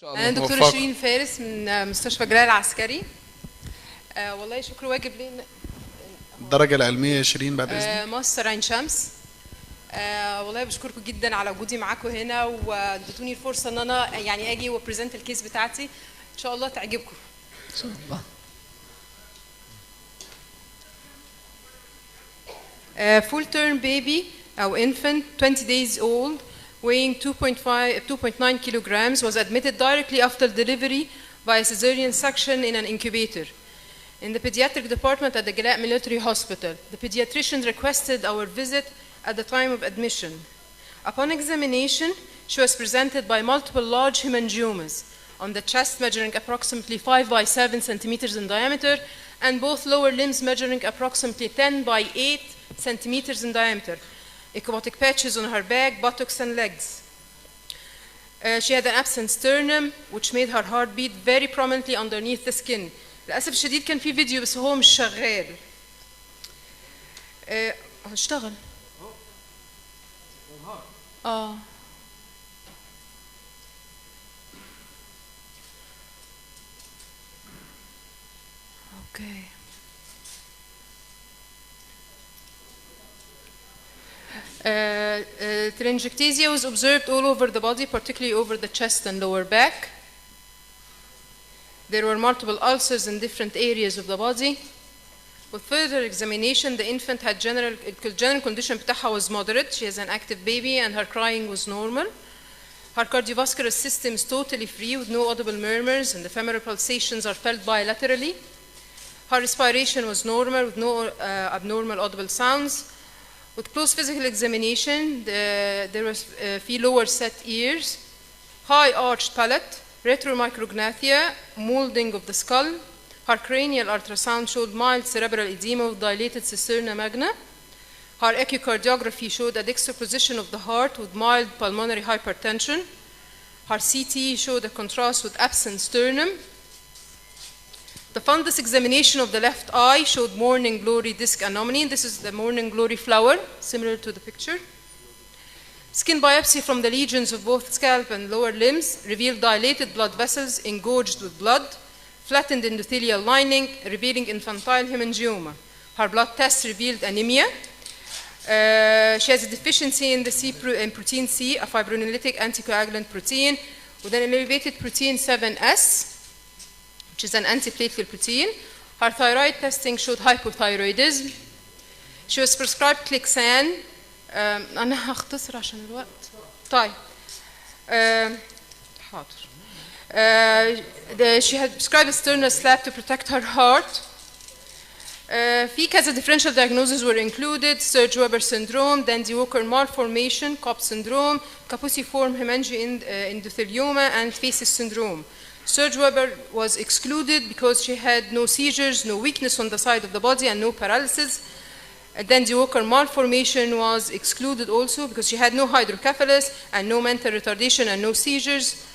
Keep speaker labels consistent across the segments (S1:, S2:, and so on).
S1: شاء
S2: أنا
S1: الله
S2: دكتورة
S1: موفقة.
S2: شيرين فارس من مستشفى جلال العسكري. والله شكر واجب لينا.
S1: الدرجة العلمية يا شيرين بعد إذنك.
S2: ماستر عين شمس. والله بشكركم جدا على وجودي معاكم هنا واديتوني الفرصة إن أنا يعني أجي وبريزنت الكيس بتاعتي، إن شاء الله تعجبكم.
S1: إن شاء الله.
S2: Full term baby أو infant 20 days old weighing 2.9 kilograms was admitted directly after delivery by a cesarean section in an incubator in the pediatric department at the Jalal Military Hospital. The pediatrician requested our visit at the time of admission. Upon examination, she was presented by multiple large hemangiomas on the chest measuring approximately 5 by 7 centimeters in diameter and both lower limbs measuring approximately 10 by 8 centimeters in diameter. Echotic patches on her back, buttocks, and legs. She had an absent sternum, which made her heart beat very prominently underneath the skin. للأسف الشديد كان في فيديو بس هو مش شغال. هشتغل. Okay. Telangiectasia was observed all over the body, particularly over the chest and lower back. There were multiple ulcers in different areas of the body. With further examination, the infant had general condition بتاعها was moderate. She has an active baby and her crying was normal. Her cardiovascular system is totally free with no audible murmurs and the femoral pulsations are felt bilaterally. Her respiration was normal with no abnormal audible sounds. With close physical examination, there was few lower set ears, high arched palate, retromicrognathia, molding of the skull. Her cranial ultrasound showed mild cerebral edema with dilated cisterna magna. Her echocardiography showed a dextroposition of the heart with mild pulmonary hypertension. Her CT showed a contrast with absent sternum. The fundus examination of the left eye showed morning glory disc anomaly. This is the morning glory flower, similar to the picture. Skin biopsy from the lesions of both scalp and lower limbs revealed dilated blood vessels engorged with blood, flattened endothelial lining, revealing infantile hemangioma. Her blood tests revealed anemia. She has a deficiency in the in protein C, a fibrinolytic anticoagulant protein, with an elevated protein 7S, which is an antiplatelet protein. Her thyroid testing showed hypothyroidism. She was prescribed Clexane. أنا هختصر عشان الوقت. طيب. حاضر. She had prescribed a sternal slab to protect her heart. في كذا differential diagnoses were included: Serge-Weber syndrome, Dandy-Walker malformation, Cobb syndrome, Kaposiform hemangioendothelioma, and Faces syndrome. Serge-Weber was excluded because she had no seizures, no weakness on the side of the body, and no paralysis. Dandy-Walker malformation was excluded also because she had no hydrocephalus and no mental retardation and no seizures.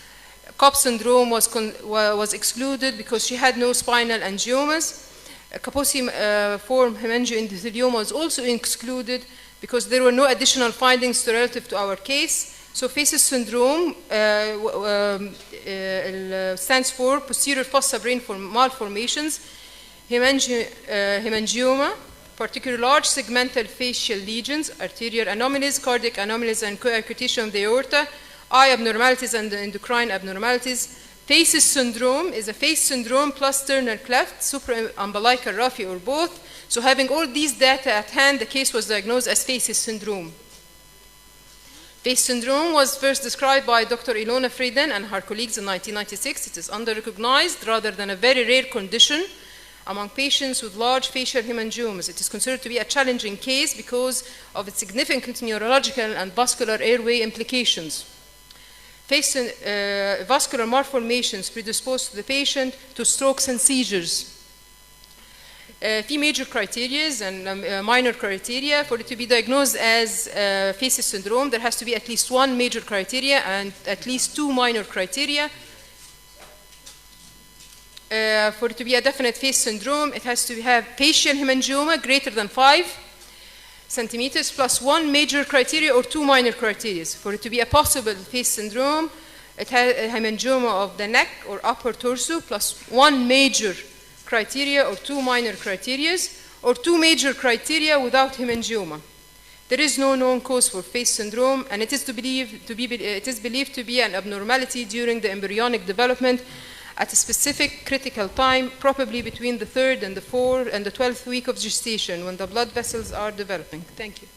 S2: Cobb syndrome was excluded because she had no spinal angiomas. Kaposiform hemangioendothelioma was also excluded because there were no additional findings relative to our case. So Faces syndrome stands for posterior fossa brain malformations, hemangioma, particularly large segmental facial lesions, arterial anomalies, cardiac anomalies, and coarctation of the aorta, eye abnormalities and endocrine abnormalities. Faces syndrome is a face syndrome plus sternal cleft, supraumbilical raphe, or both. So having all these data at hand, the case was diagnosed as Faces syndrome. Face syndrome was first described by Dr. Ilona Frieden and her colleagues in 1996. It is under-recognized rather than a very rare condition among patients with large facial hemangiomas. It is considered to be a challenging case because of its significant neurological and vascular airway implications. Vascular malformations predispose the patient to strokes and seizures. Few major criteria and minor criteria for it to be diagnosed as Faces syndrome. There has to be at least one major criteria and at least two minor criteria. For it to be a definite face syndrome, it has to have facial hemangioma greater than 5 centimeters plus one major criteria or two minor criteria. For it to be a possible face syndrome, It has a hemangioma of the neck or upper torso plus one major criteria or two minor criteria, or two major criteria without hemangioma. There is no known cause for face syndrome, and it is believed to be an abnormality during the embryonic development at a specific critical time, probably between the 3rd and the 4th and the 12th week of gestation when the blood vessels are developing. Thank you.